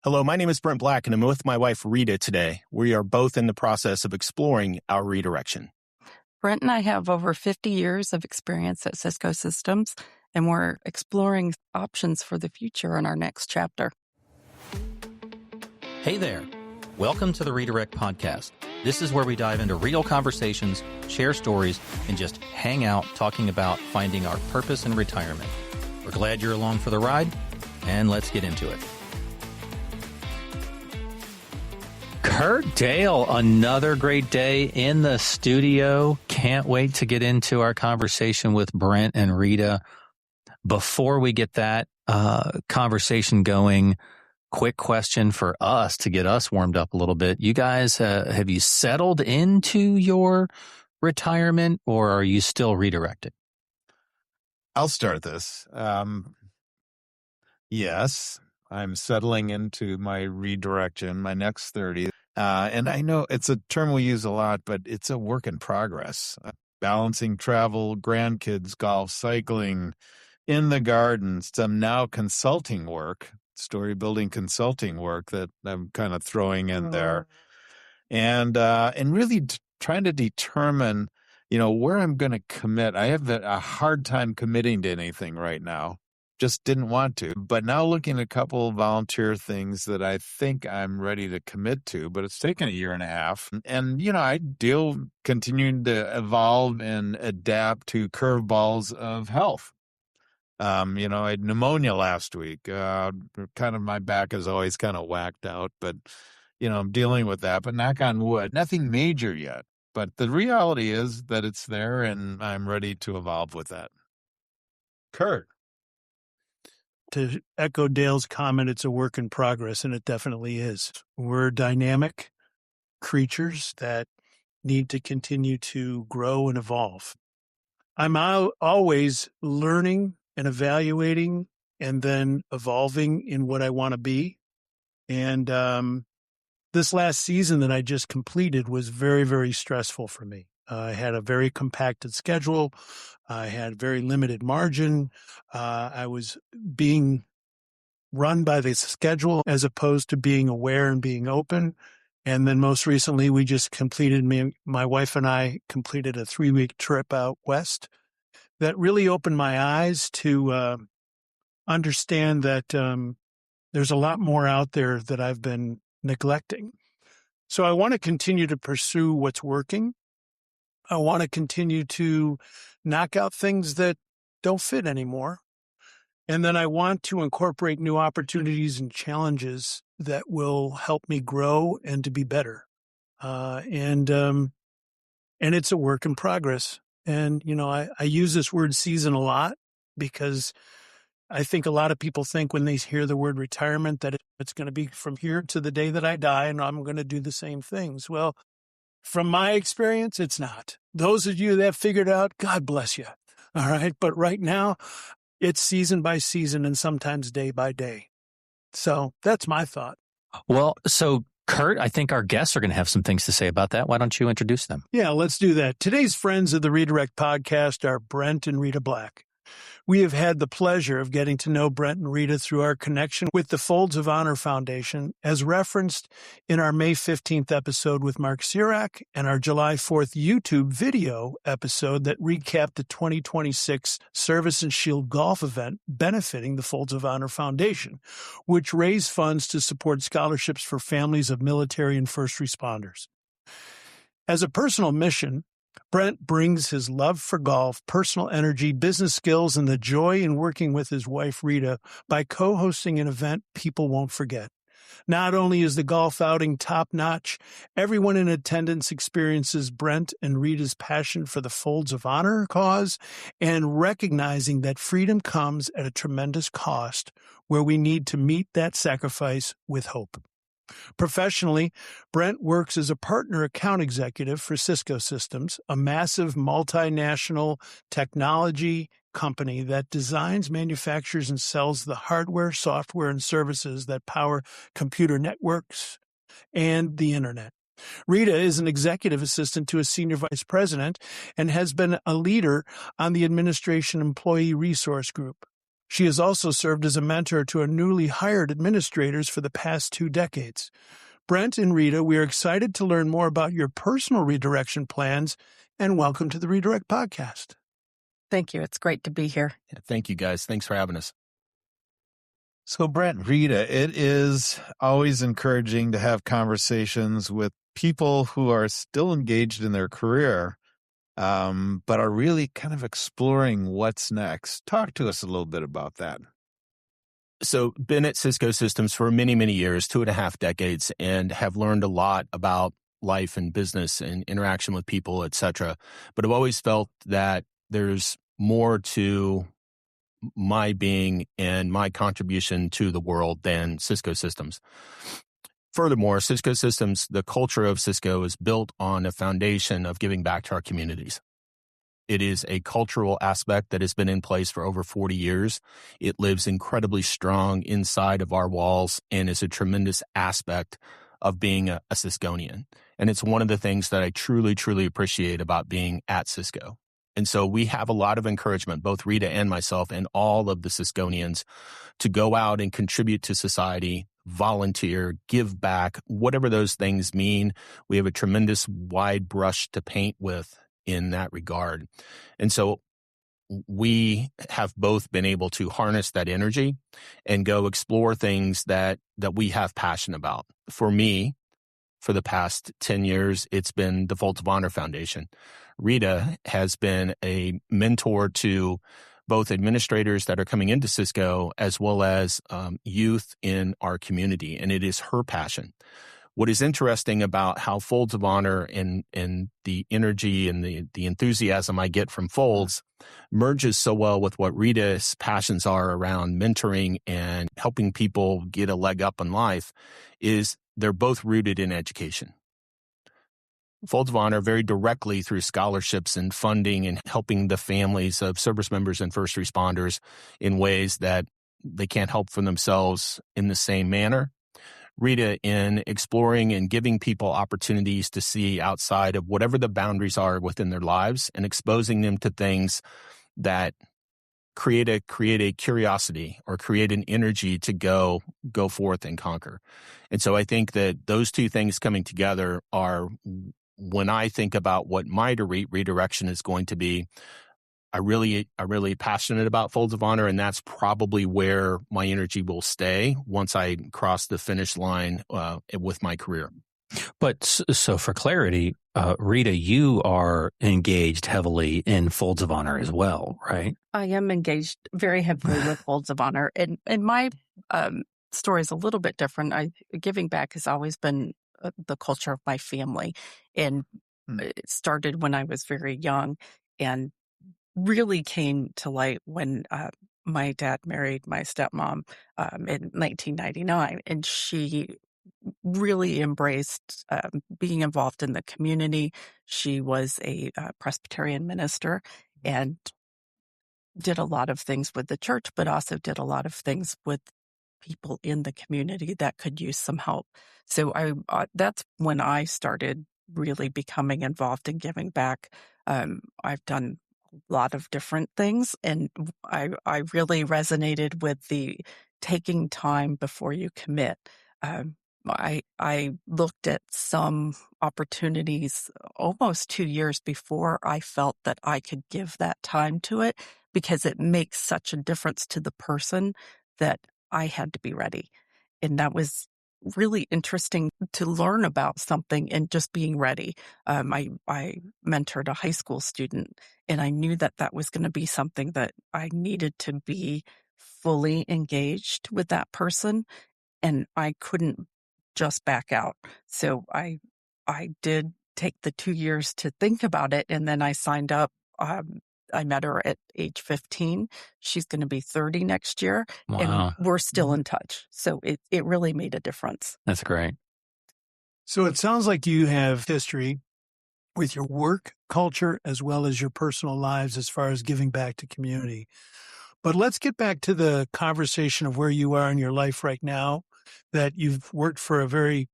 Hello, my name is Brent Black, and I'm with my wife, Rita, today. We are both in the process of exploring our redirection. Brent and I have over 50 years of experience at Cisco Systems, and we're exploring options for the future in our next chapter. Hey there. Welcome to the Redirect Podcast. This is where we dive into real conversations, share stories, and just hang out talking about finding our purpose in retirement. We're glad you're along for the ride, and let's get into it. Curt, Dale, another great day in the studio. Can't wait to get into our conversation with Brent and Rita. Before we get that conversation going, quick question for us to get us warmed up a little bit. You guys, have you settled into your retirement, or are you still redirecting? I'll start this. Yes, I'm settling into my redirection, my next 30. And I know it's a term we use a lot, but it's a work in progress. Balancing travel, grandkids, golf, cycling, in the garden, some now consulting work, story building consulting work that I'm kind of throwing in there. And really trying to determine, where I'm going to commit. I have a hard time committing to anything right now. Just didn't want to, but now looking at a couple of volunteer things that I think I'm ready to commit to, but it's taken a year and a half. And, I continuing to evolve and adapt to curveballs of health. I had pneumonia last week. Kind of my back is always kind of whacked out, but, I'm dealing with that, but knock on wood, nothing major yet. But the reality is that it's there and I'm ready to evolve with that. Curt. To echo Dale's comment, it's a work in progress, and it definitely is. We're dynamic creatures that need to continue to grow and evolve. I'm always learning and evaluating and then evolving in what I want to be. And this last season that I just completed was very, very stressful for me. I had a very compacted schedule. I had very limited margin. I was being run by the schedule as opposed to being aware and being open. And then most recently, we just my wife and I completed a 3-week trip out west that really opened my eyes to understand that there's a lot more out there that I've been neglecting. So I want to continue to pursue what's working. I want to continue to knock out things that don't fit anymore. And then I want to incorporate new opportunities and challenges that will help me grow and to be better. And it's a work in progress. And, I use this word season a lot because I think a lot of people think when they hear the word retirement that it's going to be from here to the day that I die and I'm going to do the same things. Well, from my experience, it's not. Those of you that have figured out, God bless you. All right. But right now, it's season by season and sometimes day by day. So that's my thought. Well, so Curt, I think our guests are going to have some things to say about that. Why don't you introduce them? Yeah, let's do that. Today's friends of the Redirect podcast are Brent and Rita Black. We have had the pleasure of getting to know Brent and Rita through our connection with the Folds of Honor Foundation, as referenced in our May 15th episode with Mark Sirak and our July 4th YouTube video episode that recapped the 2026 Service and Shield Golf event benefiting the Folds of Honor Foundation, which raised funds to support scholarships for families of military and first responders. As a personal mission, Brent brings his love for golf, personal energy, business skills, and the joy in working with his wife, Rita, by co-hosting an event people won't forget. Not only is the golf outing top-notch, everyone in attendance experiences Brent and Rita's passion for the Folds of Honor cause and recognizing that freedom comes at a tremendous cost, where we need to meet that sacrifice with hope. Professionally, Brent works as a partner account executive for Cisco Systems, a massive multinational technology company that designs, manufactures, and sells the hardware, software, and services that power computer networks and the internet. Rita is an executive assistant to a senior vice president and has been a leader on the administration employee resource group. She has also served as a mentor to our newly hired administrators for the past 2 decades. Brent and Rita, we are excited to learn more about your personal redirection plans, and welcome to the Redirect Podcast. Thank you. It's great to be here. Yeah, thank you, guys. Thanks for having us. So, Brent and Rita, it is always encouraging to have conversations with people who are still engaged in their career, but are really kind of exploring what's next. Talk to us a little bit about that. So, been at Cisco Systems for many, many years, 2.5 decades, and have learned a lot about life and business and interaction with people, et cetera. But I've always felt that there's more to my being and my contribution to the world than Cisco Systems. Furthermore, Cisco Systems, the culture of Cisco is built on a foundation of giving back to our communities. It is a cultural aspect that has been in place for over 40 years. It lives incredibly strong inside of our walls and is a tremendous aspect of being a Cisconian. And it's one of the things that I truly, truly appreciate about being at Cisco. And so we have a lot of encouragement, both Rita and myself and all of the Cisconians, to go out and contribute to society, volunteer, give back, whatever those things mean. We have a tremendous wide brush to paint with in that regard. And so we have both been able to harness that energy and go explore things that we have passion about. For me, for the past 10 years, it's been the Folds of Honor Foundation. Rita has been a mentor to both administrators that are coming into Cisco as well as youth in our community, and it is her passion. What is interesting about how Folds of Honor and the energy and the enthusiasm I get from Folds merges so well with what Rita's passions are around mentoring and helping people get a leg up in life is they're both rooted in education. Folds of Honor very directly through scholarships and funding and helping the families of service members and first responders in ways that they can't help for themselves in the same manner. Rita in exploring and giving people opportunities to see outside of whatever the boundaries are within their lives and exposing them to things that create a curiosity or create an energy to go forth and conquer. And so I think that those two things coming together are, when I think about what my redirection is going to be, I'm really passionate about Folds of Honor, and that's probably where my energy will stay once I cross the finish line with my career. But so for clarity, Rita, you are engaged heavily in Folds of Honor as well, right? I am engaged very heavily with Folds of Honor. And my story is a little bit different. Giving back has always been the culture of my family. And it started when I was very young and really came to light when my dad married my stepmom in 1999. And she really embraced being involved in the community. She was a Presbyterian minister and did a lot of things with the church, but also did a lot of things with people in the community that could use some help. So that's when I started really becoming involved in giving back. I've done a lot of different things, and I really resonated with the taking time before you commit. I looked at some opportunities almost 2 years before I felt that I could give that time to it, because it makes such a difference to the person that I had to be ready. And that was really interesting to learn about something and just being ready. I mentored a high school student, and I knew that that was going to be something that I needed to be fully engaged with that person, and I couldn't just back out. So I did take the 2 years to think about it, and then I signed up. I met her at age 15. She's going to be 30 next year. Wow. And we're still in touch. So it really made a difference. That's great. So it sounds like you have history with your work culture as well as your personal lives as far as giving back to community. But let's get back to the conversation of where you are in your life right now, that you've worked for a very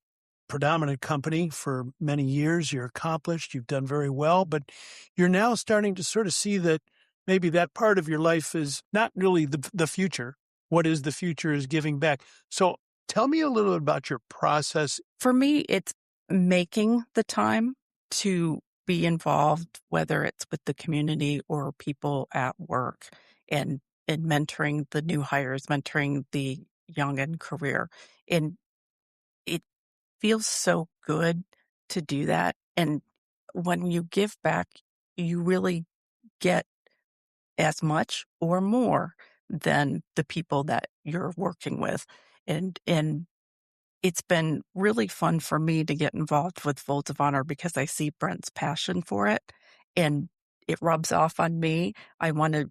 predominant company for many years. You're accomplished. You've done very well, but you're now starting to sort of see that maybe that part of your life is not really the future. What is the future is giving back. So tell me a little bit about your process. For me, it's making the time to be involved, whether it's with the community or people at work, and mentoring the new hires, mentoring the young in career. And it feels so good to do that. And when you give back, you really get as much or more than the people that you're working with. And it's been really fun for me to get involved with Folds of Honor because I see Brent's passion for it and it rubs off on me. I want to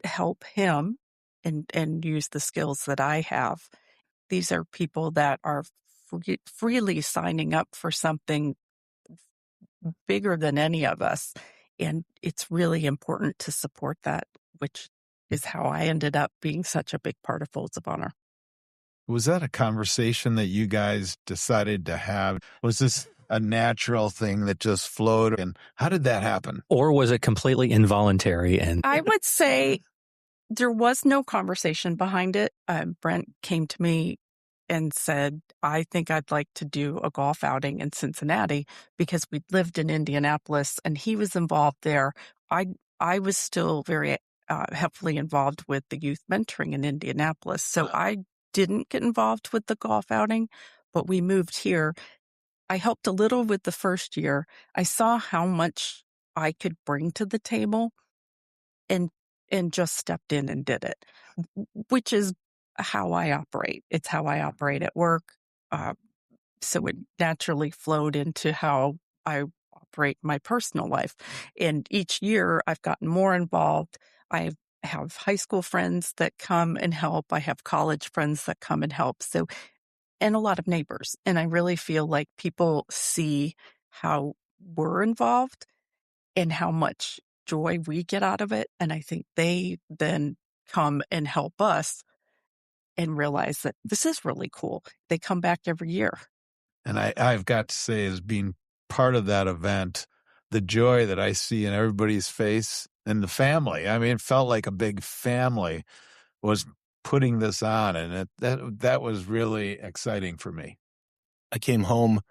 help him and use the skills that I have. These are people that are freely signing up for something bigger than any of us. And it's really important to support that, which is how I ended up being such a big part of Folds of Honor. Was that a conversation that you guys decided to have? Was this a natural thing that just flowed? And how did that happen? Or was it completely involuntary? And I would say there was no conversation behind it. Brent came to me and said, I think I'd like to do a golf outing in Cincinnati because we lived in Indianapolis and he was involved there. I was still very heavily involved with the youth mentoring in Indianapolis. So I didn't get involved with the golf outing, but we moved here. I helped a little with the first year. I saw how much I could bring to the table and just stepped in and did it, which is how I operate. It's how I operate at work. So it naturally flowed into how I operate my personal life. And each year I've gotten more involved. I have high school friends that come and help. I have college friends that come and help. So, and a lot of neighbors. And I really feel like people see how we're involved and how much joy we get out of it. And I think they then come and help us and realize that this is really cool. They come back every year. And I've got to say, as being part of that event, the joy that I see in everybody's face and the family, I mean, it felt like a big family was putting this on. And that was really exciting for me. I came home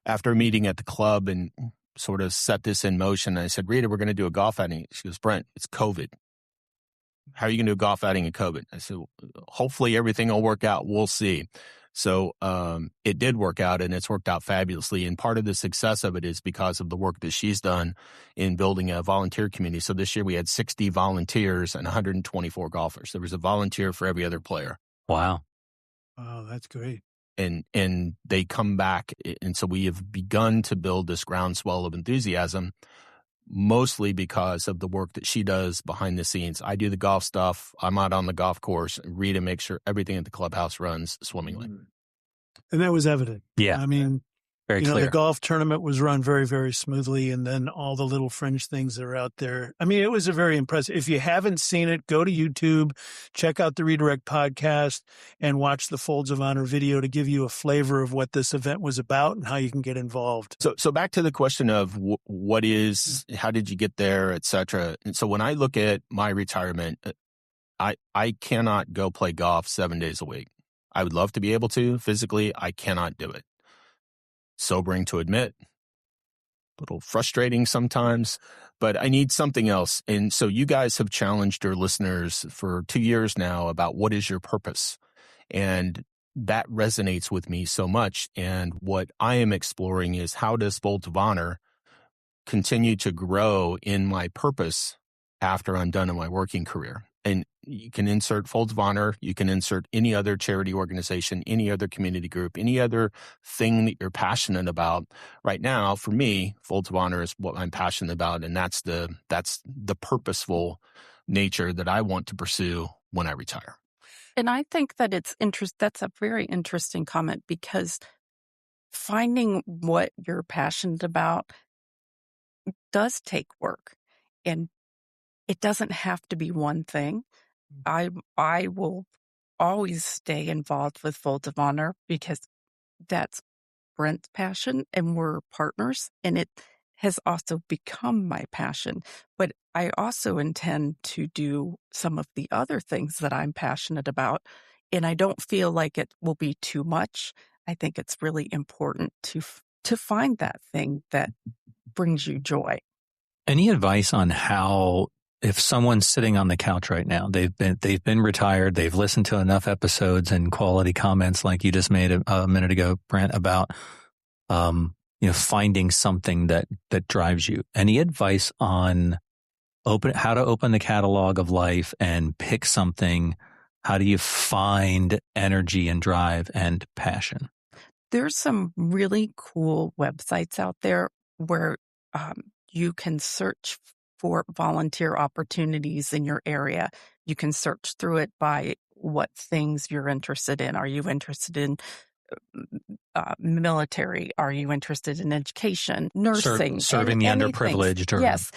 after a meeting at the club and sort of set this in motion. I said, Rita, we're going to do a golf outing. She goes, Brent, it's COVID. How are you going to do a golf outing in COVID? I said, hopefully everything will work out. We'll see. So it did work out, and it's worked out fabulously. And part of the success of it is because of the work that she's done in building a volunteer community. So this year we had 60 volunteers and 124 golfers. There was a volunteer for every other player. wow. Oh, that's great. And they come back. And so we have begun to build this groundswell of enthusiasm, mostly because of the work that she does behind the scenes. I do the golf stuff. I'm out on the golf course. Rita makes sure everything at the clubhouse runs swimmingly. And that was evident. Yeah. I mean, Very you know, clear. the golf tournament was run very, very smoothly. And then all the little fringe things that are out there. I mean, it was a very impressive. If you haven't seen it, go to YouTube, check out the Redirect podcast and watch the Folds of Honor video to give you a flavor of what this event was about and how you can get involved. So back to the question of what is, how did you get there, et cetera. And so when I look at my retirement, I cannot go play golf 7 days a week. I would love to be able to. Physically, I cannot do it. Sobering to admit, a little frustrating sometimes, but I need something else. And so you guys have challenged your listeners for 2 years now about what is your purpose. And that resonates with me so much. And what I am exploring is how does Folds of Honor continue to grow in my purpose after I'm done in my working career. And you can insert Folds of Honor, you can insert any other charity organization, any other community group, any other thing that you're passionate about. Right now, for me, Folds of Honor is what I'm passionate about, and that's the purposeful nature that I want to pursue when I retire. And I think that that's a very interesting comment, because finding what you're passionate about does take work, and it doesn't have to be one thing. I will always stay involved with Folds of Honor because that's Brent's passion and we're partners, and it has also become my passion. But I also intend to do some of the other things that I'm passionate about. And I don't feel like it will be too much. I think it's really important to find that thing that brings you joy. Any advice on how, if someone's sitting on the couch right now, they've been retired, they've listened to enough episodes and quality comments like you just made a minute ago, Brent, about finding something that drives you. Any advice on how to open the catalog of life and pick something? How do you find energy and drive and passion? There's some really cool websites out there where you can search for volunteer opportunities in your area. You can search through it by what things you're interested in. Are you interested in military? Are you interested in education, nursing, serving the underprivileged? Yes.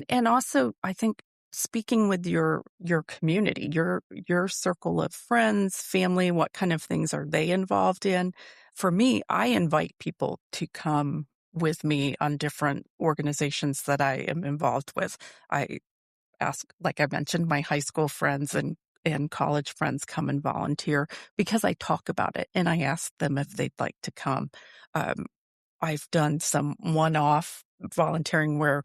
And also, I think speaking with your community, your circle of friends, family, what kind of things are they involved in? For me, I invite people to come with me on different organizations that I am involved with. I ask, like I mentioned, my high school friends and college friends come and volunteer because I talk about it and I ask them if they'd like to come. I've done some one-off volunteering where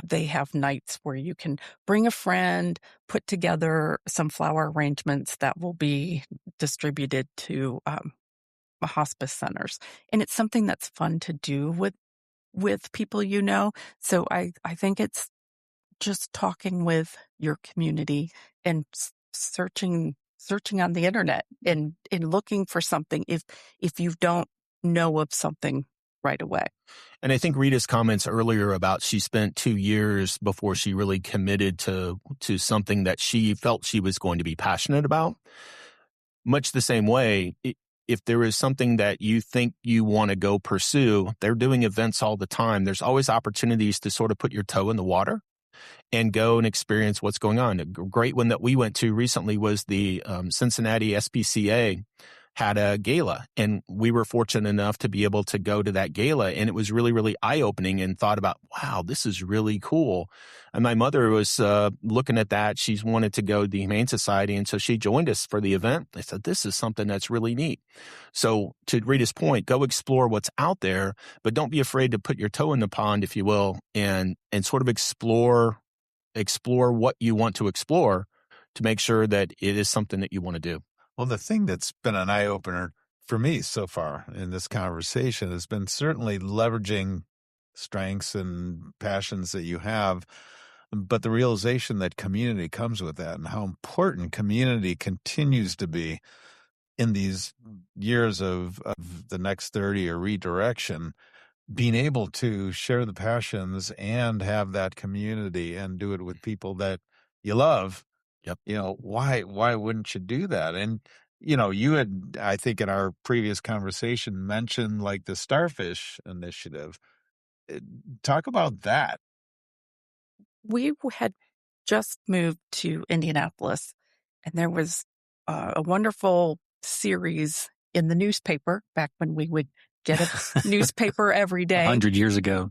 they have nights where you can bring a friend, put together some flower arrangements that will be distributed to hospice centers. And it's something that's fun to do with people you know. So I think it's just talking with your community and searching on the internet and looking for something if you don't know of something right away. And I think Rita's comments earlier about she spent 2 years before she really committed to something that she felt she was going to be passionate about. Much the same way, if there is something that you think you want to go pursue, they're doing events all the time. There's always opportunities to sort of put your toe in the water and go and experience what's going on. A great one that we went to recently was the Cincinnati SPCA had a gala, and we were fortunate enough to be able to go to that gala, and it was really, really eye-opening, and thought about, wow, this is really cool. And my mother was looking at that. She's wanted to go to the Humane Society, and so she joined us for the event. I said, this is something that's really neat. So to Rita's point, go explore what's out there, but don't be afraid to put your toe in the pond, if you will, and sort of explore what you want to explore to make sure that it is something that you want to do. Well, the thing that's been an eye-opener for me so far in this conversation has been certainly leveraging strengths and passions that you have, but the realization that community comes with that and how important community continues to be in these years of the next 30 or Redirection, being able to share the passions and have that community and do it with people that you love. Yep. Why wouldn't you do that? And, you had, I think in our previous conversation, mentioned like the Starfish Initiative. Talk about that. We had just moved to Indianapolis, and there was a wonderful series in the newspaper back when we would get a newspaper every day. 100 years ago.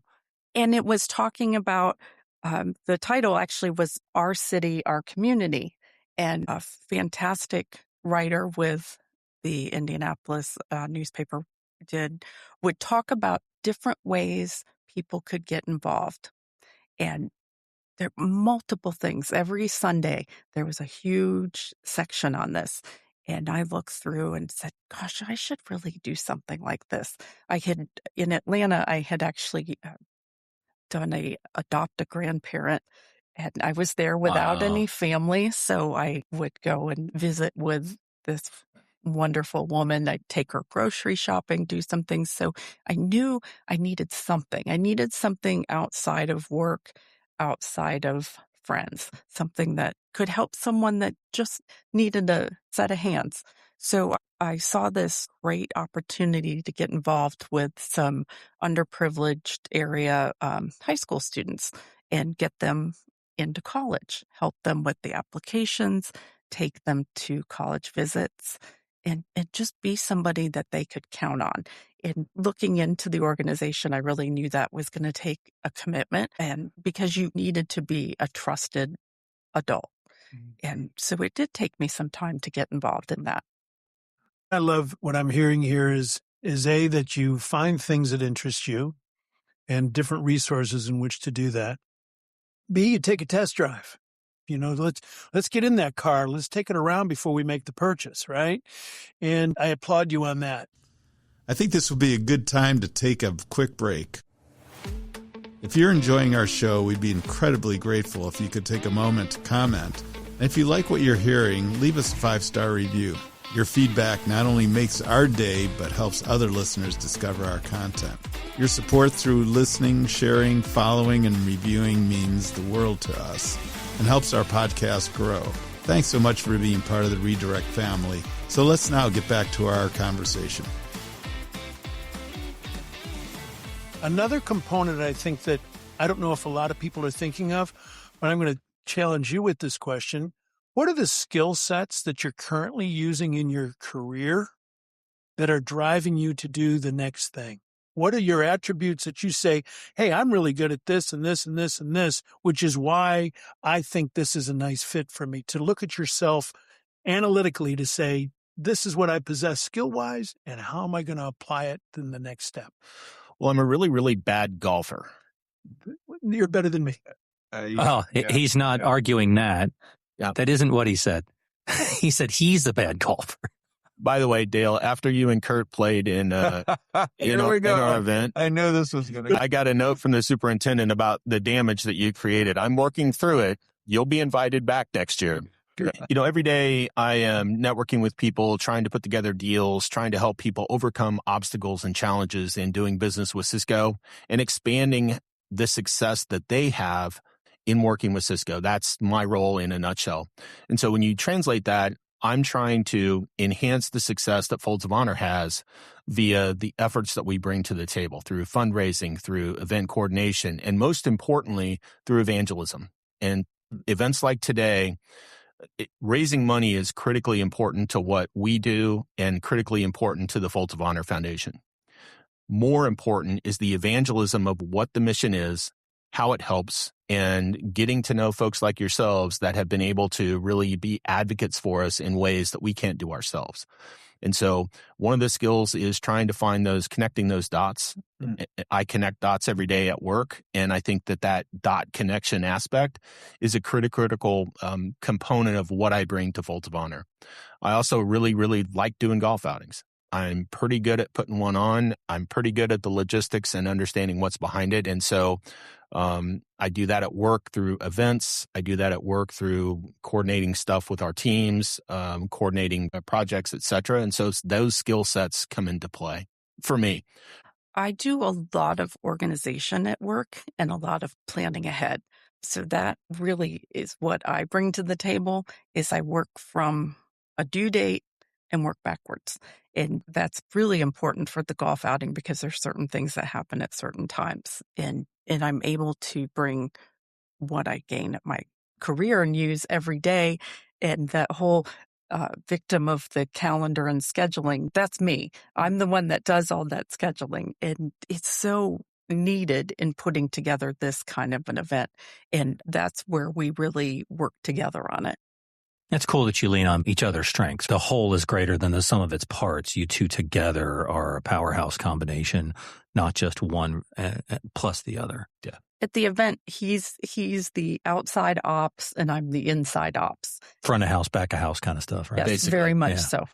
And it was talking about, the title actually was Our City, Our Community. And a fantastic writer with the Indianapolis newspaper would talk about different ways people could get involved. And there are multiple things. Every Sunday, there was a huge section on this. And I looked through and said, gosh, I should really do something like this. In Atlanta, I had actually done adopt a grandparent, and I was there without any family. So I would go and visit with this wonderful woman. I'd take her grocery shopping, do some things. So I knew I needed something. I needed something outside of work, outside of friends, something that could help someone that just needed a set of hands. So I saw this great opportunity to get involved with some underprivileged area high school students and get them into college, help them with the applications, take them to college visits. and just be somebody that they could count on. In looking into the organization, I really knew that was going to take a commitment, and because you needed to be a trusted adult. And so it did take me some time to get involved in that. I love what I'm hearing here is A, that you find things that interest you and different resources in which to do that. B, you take a test drive. Let's get in that car. Let's take it around before we make the purchase, right? And I applaud you on that. I think this will be a good time to take a quick break. If you're enjoying our show, we'd be incredibly grateful if you could take a moment to comment. And if you like what you're hearing, leave us a 5-star review. Your feedback not only makes our day, but helps other listeners discover our content. Your support through listening, sharing, following, and reviewing means the world to us and helps our podcast grow. Thanks so much for being part of the Redirect family. So let's now get back to our conversation. Another component I think that I don't know if a lot of people are thinking of, but I'm going to challenge you with this question. What are the skill sets that you're currently using in your career that are driving you to do the next thing? What are your attributes that you say, hey, I'm really good at this and this and this and this, which is why I think this is a nice fit for me, to look at yourself analytically to say, this is what I possess skill-wise, and how am I going to apply it in the next step? Well, I'm a really, really bad golfer. You're better than me. He's not arguing that. Yeah. That isn't what he said. He said he's a bad golfer. By the way, Dale, after you and Curt played in our event, I knew this was going to. I got a note from the superintendent about the damage that you created. I'm working through it. You'll be invited back next year. Every day I am networking with people, trying to put together deals, trying to help people overcome obstacles and challenges in doing business with Cisco and expanding the success that they have in working with Cisco. That's my role in a nutshell. And so when you translate that, I'm trying to enhance the success that Folds of Honor has via the efforts that we bring to the table through fundraising, through event coordination, and most importantly, through evangelism. And events like today, raising money is critically important to what we do and critically important to the Folds of Honor Foundation. More important is the evangelism of what the mission is, how it helps, and getting to know folks like yourselves that have been able to really be advocates for us in ways that we can't do ourselves. And so one of the skills is trying to find connecting those dots. I connect dots every day at work, and I think that dot connection aspect is a critical component of what I bring to Folds of Honor. I also really, really like doing golf outings. I'm pretty good at putting one on. I'm pretty good at the logistics and understanding what's behind it. And so I do that at work through events. I do that at work through coordinating stuff with our teams, coordinating projects, et cetera. And so those skill sets come into play for me. I do a lot of organization at work and a lot of planning ahead. So that really is what I bring to the table. Is I work from a due date and work backwards. And that's really important for the golf outing because there's certain things that happen at certain times. And I'm able to bring what I gain at my career and use every day. And that whole victim of the calendar and scheduling, that's me. I'm the one that does all that scheduling. And it's so needed in putting together this kind of an event. And that's where we really work together on it. It's cool that you lean on each other's strengths. The whole is greater than the sum of its parts. You two together are a powerhouse combination, not just one plus the other. Yeah. At the event, he's the outside ops and I'm the inside ops. Front of house, back of house kind of stuff, right? Yes, Basically, very much so.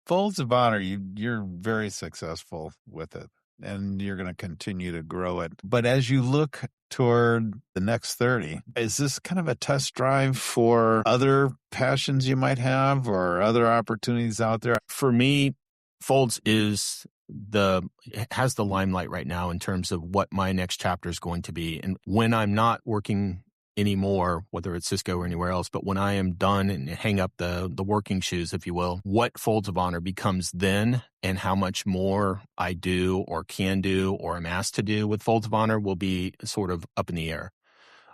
Folds of Honor, you're very successful with it, and you're going to continue to grow it. But as you look toward the next 30, is this kind of a test drive for other passions you might have or other opportunities out there? For me, Folds has the limelight right now in terms of what my next chapter is going to be. And when I'm not working anymore, whether it's Cisco or anywhere else, but when I am done and hang up the working shoes, if you will, what Folds of Honor becomes then and how much more I do or can do or am asked to do with Folds of Honor will be sort of up in the air.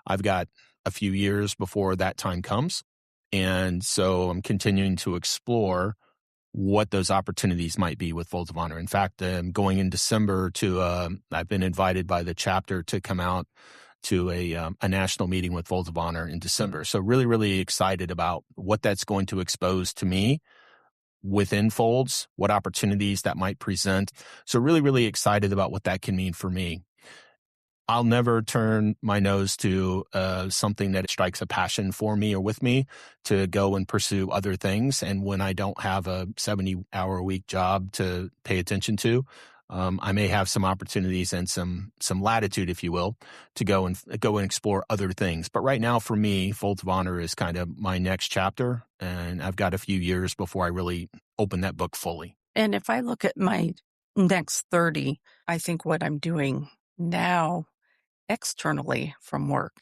I've got a few years before that time comes. And so I'm continuing to explore what those opportunities might be with Folds of Honor. In fact, going in December I've been invited by the chapter to come out to a national meeting with Folds of Honor in December. So really, really excited about what that's going to expose to me within Folds, what opportunities that might present. So really, really excited about what that can mean for me. I'll never turn my nose to something that strikes a passion for me or with me to go and pursue other things. And when I don't have a 70-hour-a-week job to pay attention to, I may have some opportunities and some latitude, if you will, to go and explore other things. But right now, for me, Folds of Honor is kind of my next chapter, and I've got a few years before I really open that book fully. And if I look at my next 30, I think what I'm doing now externally from work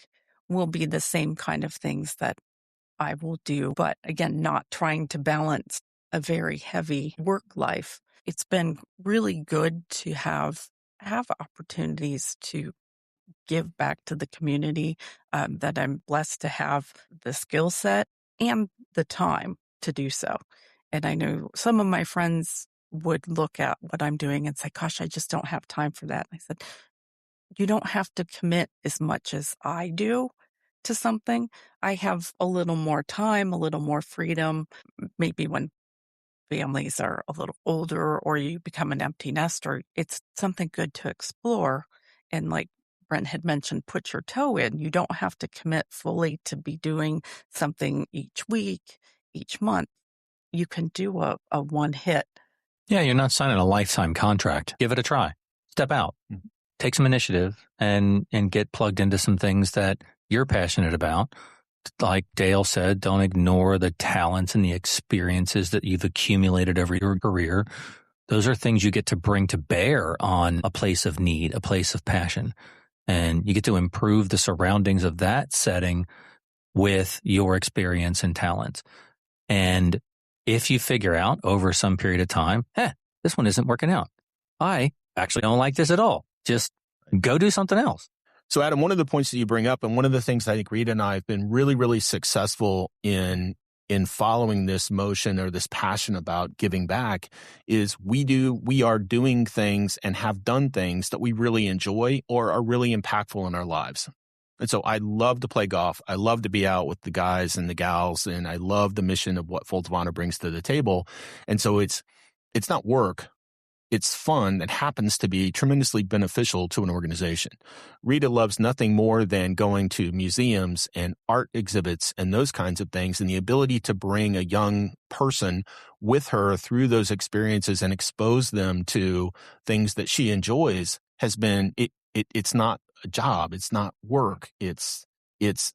will be the same kind of things that I will do. But again, not trying to balance a very heavy work life. It's been really good to have opportunities to give back to the community, that I'm blessed to have the skill set and the time to do so. And I know some of my friends would look at what I'm doing and say, gosh, I just don't have time for that. And I said, you don't have to commit as much as I do to something. I have a little more time, a little more freedom, maybe when families are a little older or you become an empty nester. It's something good to explore. And like Brent had mentioned, put your toe in. You don't have to commit fully to be doing something each week, each month. You can do a one hit. Yeah, you're not signing a lifetime contract. Give it a try. Step out. Take some initiative and get plugged into some things that you're passionate about. Like Dale said, don't ignore the talents and the experiences that you've accumulated over your career. Those are things you get to bring to bear on a place of need, a place of passion. And you get to improve the surroundings of that setting with your experience and talents. And if you figure out over some period of time, this one isn't working out. I actually don't like this at all. Just go do something else. So, Adam, one of the points that you bring up, and one of the things I think Rita and I have been really, really successful in following this motion or this passion about giving back, is we are doing things and have done things that we really enjoy or are really impactful in our lives. And so I love to play golf. I love to be out with the guys and the gals, and I love the mission of what Folds of Honor brings to the table. And so it's not work. It's fun that happens to be tremendously beneficial to an organization. Rita loves nothing more than going to museums and art exhibits and those kinds of things, and the ability to bring a young person with her through those experiences and expose them to things that she enjoys has been, it's not a job. It's not work. It's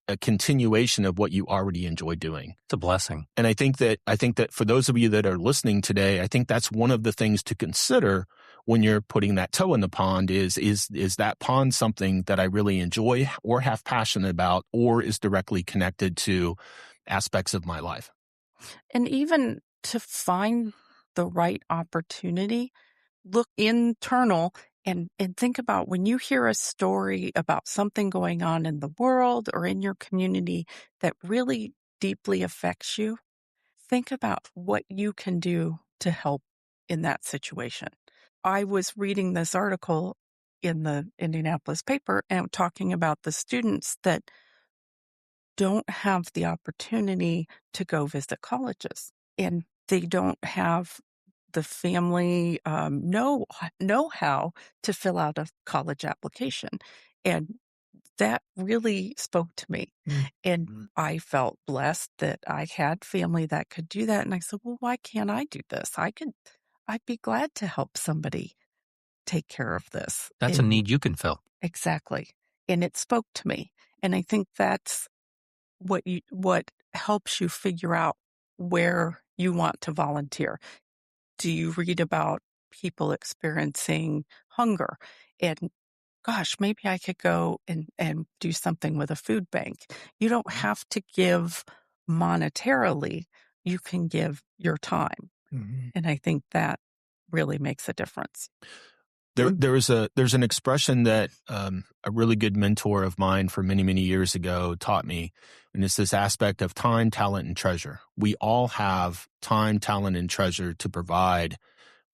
a continuation of what you already enjoy doing. It's a blessing. And I think that for those of you that are listening today, I think that's one of the things to consider when you're putting that toe in the pond is that pond something that I really enjoy or have passion about or is directly connected to aspects of my life? And even to find the right opportunity, look internal and think about when you hear a story about something going on in the world or in your community that really deeply affects you, think about what you can do to help in that situation. I was reading this article in the Indianapolis paper and talking about the students that don't have the opportunity to go visit colleges, and they don't have the family know-how to fill out a college application. And that really spoke to me. And I felt blessed that I had family that could do that. And I said, well, why can't I do this? I'd be glad to help somebody take care of this. That's a need you can fill. Exactly. And it spoke to me. And I think that's what helps you figure out where you want to volunteer. Do you read about people experiencing hunger? And gosh, maybe I could go and do something with a food bank. You don't have to give monetarily. You can give your time. And I think that really makes a difference. There's an expression that a really good mentor of mine from many, many years ago taught me, and it's this aspect of time, talent, and treasure. We all have time, talent, and treasure to provide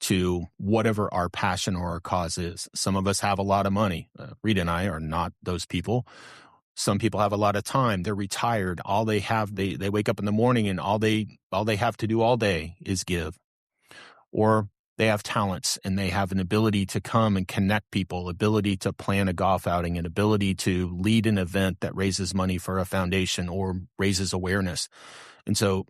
to whatever our passion or our cause is. Some of us have a lot of money. Rita and I are not those people. Some people have a lot of time. They're retired. All they have, they wake up in the morning and all they have to do all day is give. Or they have talents and they have an ability to come and connect people, ability to plan a golf outing, an ability to lead an event that raises money for a foundation or raises awareness. And so,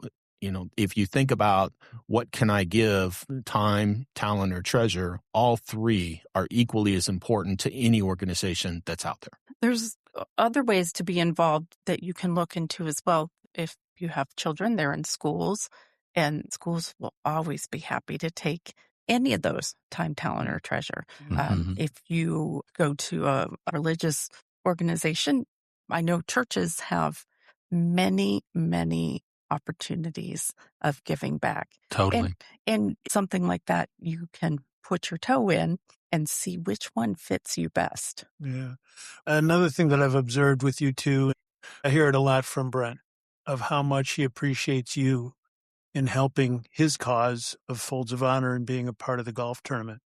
if you think about what can I give, time, talent, or treasure, all three are equally as important to any organization that's out there. There's other ways to be involved that you can look into as well. If you have children, they're in schools, and schools will always be happy to take any of those time, talent, or treasure. If you go to a religious organization, I know churches have many, many opportunities of giving back. Totally. And something like that, you can put your toe in and see which one fits you best. Yeah. Another thing that I've observed with you too, I hear it a lot from Brent, of how much he appreciates you in helping his cause of Folds of Honor and being a part of the golf tournament.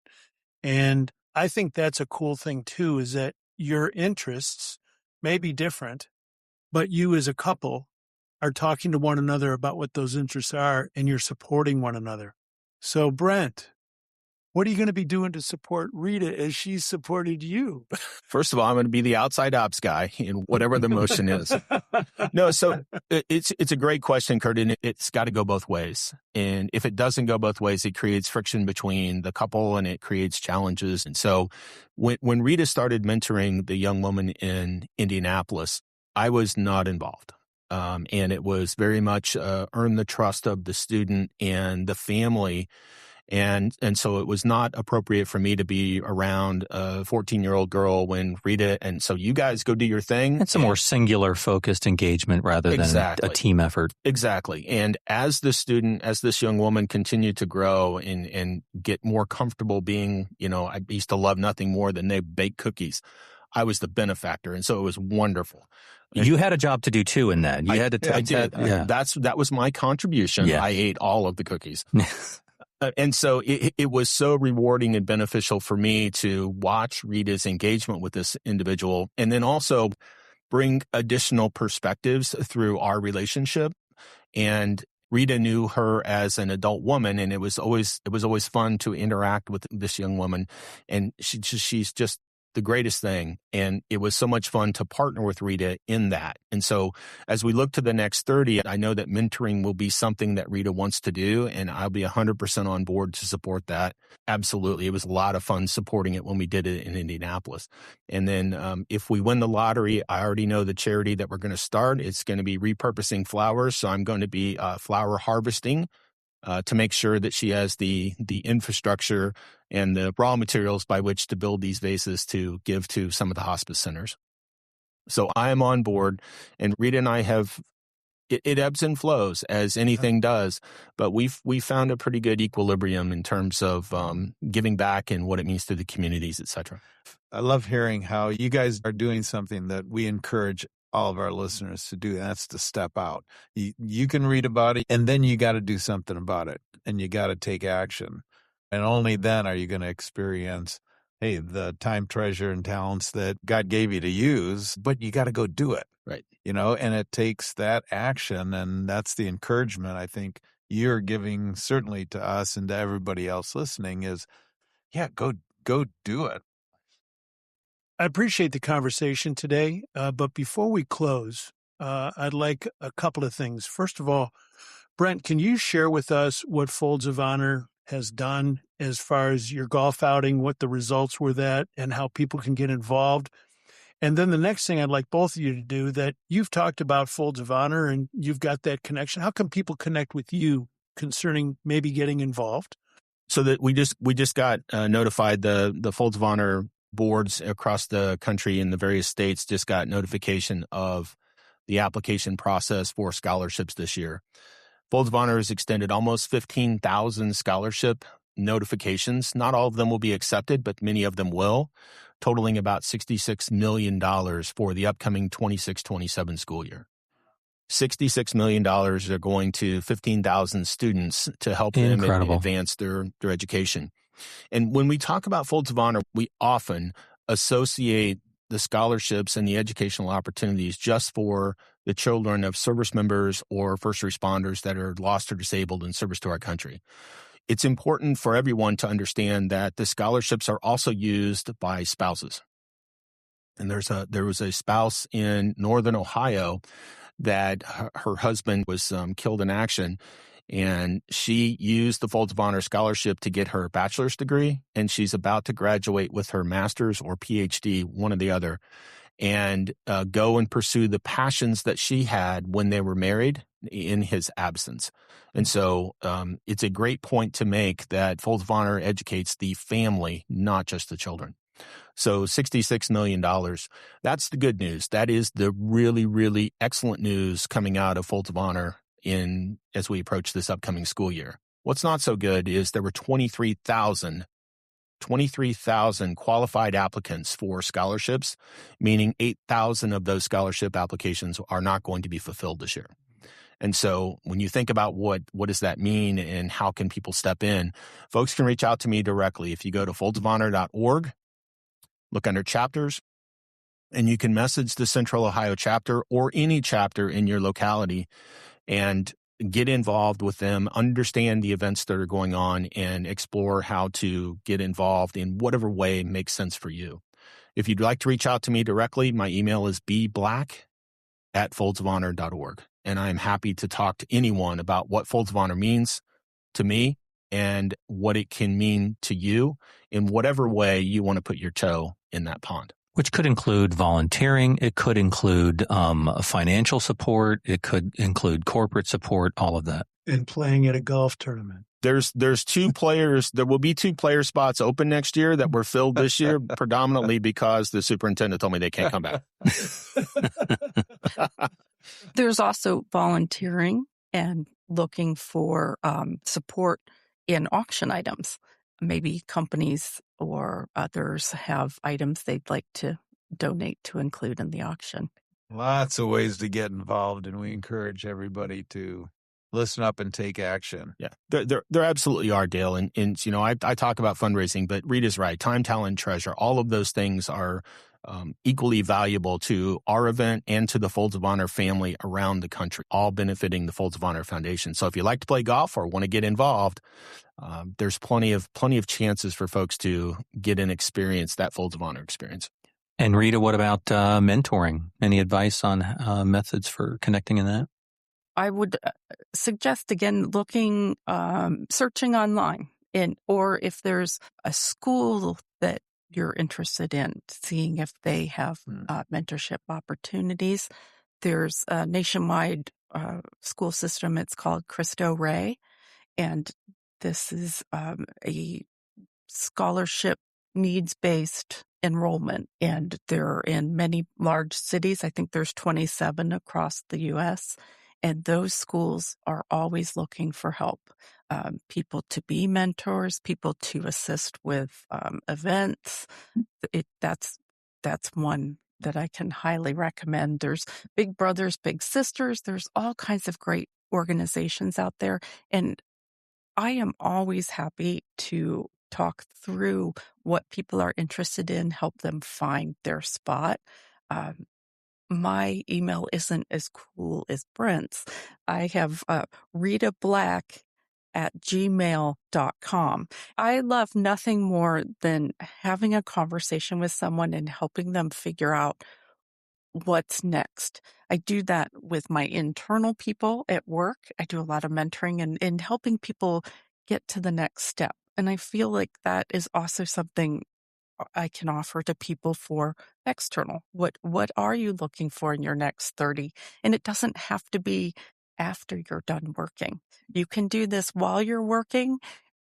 And I think that's a cool thing too, is that your interests may be different, but you as a couple are talking to one another about what those interests are, and you're supporting one another. So Brent, what are you going to be doing to support Rita as she's supported you? First of all, I'm going to be the outside ops guy in whatever the motion is. No, so it's a great question, Curt, and it's got to go both ways. And if it doesn't go both ways, it creates friction between the couple and it creates challenges. And so when Rita started mentoring the young woman in Indianapolis, I was not involved. And it was very much earn the trust of the student and the family. And so it was not appropriate for me to be around a 14-year-old girl when Rita, and so you guys go do your thing. It's a more singular focused engagement rather than a team effort. Exactly. And as this young woman continued to grow and get more comfortable being, I used to love nothing more than they bake cookies. I was the benefactor. And so it was wonderful. You had a job to do too in that. You had to. I did. Yeah. That was my contribution. Yeah. I ate all of the cookies. And so it was so rewarding and beneficial for me to watch Rita's engagement with this individual and then also bring additional perspectives through our relationship. And Rita knew her as an adult woman, and it was always fun to interact with this young woman. And she's just the greatest thing. And it was so much fun to partner with Rita in that. And so as we look to the next 30, I know that mentoring will be something that Rita wants to do, and I'll be 100% on board to support that. Absolutely. It was a lot of fun supporting it when we did it in Indianapolis. And then if we win the lottery, I already know the charity that we're going to start. It's going to be repurposing flowers. So I'm going to be flower harvesting to make sure that she has the infrastructure and the raw materials by which to build these vases to give to some of the hospice centers. So I am on board, and Rita and I have, it ebbs and flows as anything does, but we found a pretty good equilibrium in terms of giving back and what it means to the communities, et cetera. I love hearing how you guys are doing something that we encourage all of our listeners to do, and that's to step out. You can read about it, and then you got to do something about it, and you got to take action. And only then are you going to experience, hey, the time, treasure, and talents that God gave you to use, but you got to go do it. Right. And it takes that action, and that's the encouragement I think you're giving certainly to us and to everybody else listening is, yeah, go do it. I appreciate the conversation today, but before we close, I'd like a couple of things. First of all, Brent, can you share with us what Folds of Honor has done as far as your golf outing, what the results were that, and how people can get involved? And then the next thing I'd like both of you to do, that you've talked about Folds of Honor and you've got that connection. How can people connect with you concerning maybe getting involved? So that we just got notified, the Folds of Honor boards across the country in the various states just got notification of the application process for scholarships this year. Folds of Honor has extended almost 15,000 scholarship notifications. Not all of them will be accepted, but many of them will, totaling about $66 million for the upcoming 26-27 school year. $66 million are going to 15,000 students to help them advance their education. And when we talk about Folds of Honor, we often associate the scholarships and the educational opportunities just for the children of service members or first responders that are lost or disabled in service to our country. It's important for everyone to understand that the scholarships are also used by spouses. And there was a spouse in northern Ohio that her husband was killed in action, and she used the Folds of Honor scholarship to get her bachelor's degree, and she's about to graduate with her master's or PhD, one or the other, and go and pursue the passions that she had when they were married in his absence. And so it's a great point to make that Folds of Honor educates the family, not just the children. So $66 million, that's the good news. That is the really, really excellent news coming out of Folds of Honor as we approach this upcoming school year. What's not so good is there were 23,000 qualified applicants for scholarships, meaning 8,000 of those scholarship applications are not going to be fulfilled this year. And so when you think about what does that mean and how can people step in, folks can reach out to me directly. If you go to foldsofhonor.org, look under chapters, and you can message the Central Ohio chapter or any chapter in your locality and get involved with them, understand the events that are going on, and explore how to get involved in whatever way makes sense for you. If you'd like to reach out to me directly, my email is bblack@foldsofhonor.org. And I'm happy to talk to anyone about what Folds of Honor means to me and what it can mean to you in whatever way you want to put your toe in that pond. Which could include volunteering. It could include financial support. It could include corporate support, all of that. And playing at a golf tournament. There's two players. There will be 2 player spots open next year that were filled this year, predominantly because the superintendent told me they can't come back. There's also volunteering and looking for support in auction items. Maybe companies or others have items they'd like to donate to include in the auction. Lots of ways to get involved, and we encourage everybody to listen up and take action. Yeah, there absolutely are, Dale. And you know, I talk about fundraising, but Rita's right. Time, talent, treasure, all of those things are equally valuable to our event and to the Folds of Honor family around the country, all benefiting the Folds of Honor Foundation. So if you like to play golf or want to get involved, there's plenty of chances for folks to get and experience that Folds of Honor experience. And Rita, what about mentoring? Any advice on methods for connecting in that? I would suggest, again, looking, searching online, or if there's a school that you're interested in, seeing if they have mentorship opportunities. There's a nationwide school system. It's called Cristo Rey, and this is a scholarship needs-based enrollment, and they're in many large cities. I think there's 27 across the U.S., and those schools are always looking for help, people to be mentors, people to assist with events. That's one that I can highly recommend. There's Big Brothers, Big Sisters. There's all kinds of great organizations out there, and I am always happy to talk through what people are interested in, help them find their spot. My email isn't as cool as Brent's. I have Rita Black @gmail.com. I love nothing more than having a conversation with someone and helping them figure out what's next. I do that with my internal people at work. I do a lot of mentoring and helping people get to the next step. And I feel like that is also something I can offer to people for external. What are you looking for in your next 30? And it doesn't have to be after you're done working. You can do this while you're working,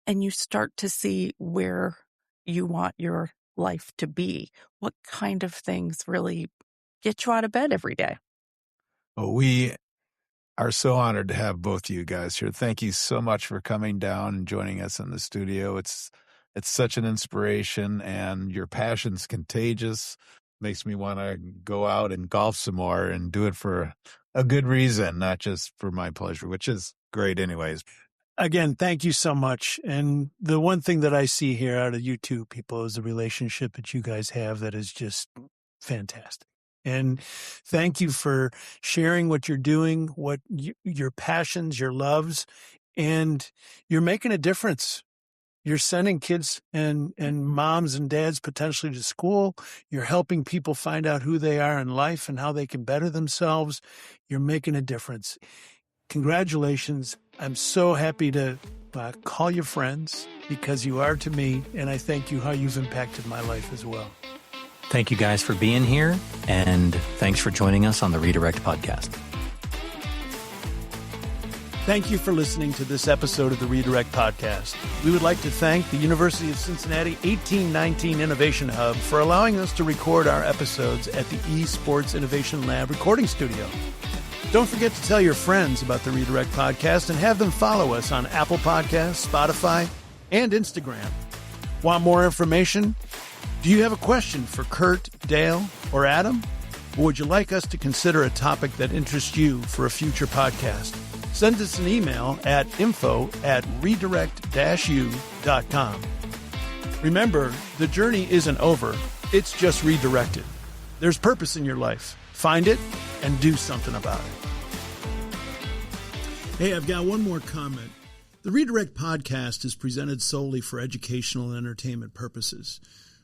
and you start to see where you want your life to be. What kind of things really get you out of bed every day? Well, we are so honored to have both of you guys here. Thank you so much for coming down and joining us in the studio. It's such an inspiration, and your passion's contagious. Makes me want to go out and golf some more and do it for a good reason, not just for my pleasure, which is great anyways. Again, thank you so much. And the one thing that I see here out of you two people is the relationship that you guys have that is just fantastic. And thank you for sharing what you're doing, your passions, your loves, and you're making a difference. You're sending kids and moms and dads potentially to school. You're helping people find out who they are in life and how they can better themselves. You're making a difference. Congratulations. I'm so happy to call you friends, because you are to me, and I thank you how you've impacted my life as well. Thank you guys for being here, and thanks for joining us on the Redirect podcast. Thank you for listening to this episode of the Redirect podcast. We would like to thank the University of Cincinnati 1819 Innovation Hub for allowing us to record our episodes at the eSports Innovation Lab recording studio. Don't forget to tell your friends about the Redirect podcast and have them follow us on Apple Podcasts, Spotify, and Instagram. Want more information? Do you have a question for Curt, Dale, or Adam? Or would you like us to consider a topic that interests you for a future podcast? Send us an email at info@redirect-u.com. Remember, the journey isn't over. It's just redirected. There's purpose in your life. Find it and do something about it. Hey, I've got one more comment. The Redirect podcast is presented solely for educational and entertainment purposes.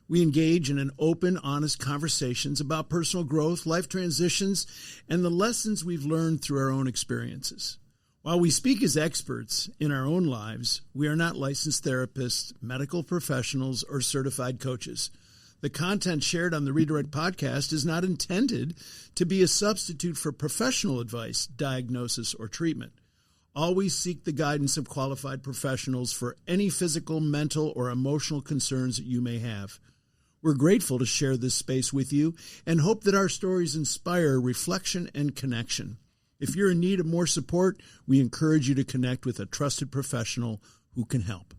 We engage in an open, honest conversations about personal growth, life transitions, and the lessons we've learned through our own experiences. While we speak as experts in our own lives, we are not licensed therapists, medical professionals, or certified coaches. The content shared on the Redirect podcast is not intended to be a substitute for professional advice, diagnosis, or treatment. Always seek the guidance of qualified professionals for any physical, mental, or emotional concerns that you may have. We're grateful to share this space with you and hope that our stories inspire reflection and connection. If you're in need of more support, we encourage you to connect with a trusted professional who can help.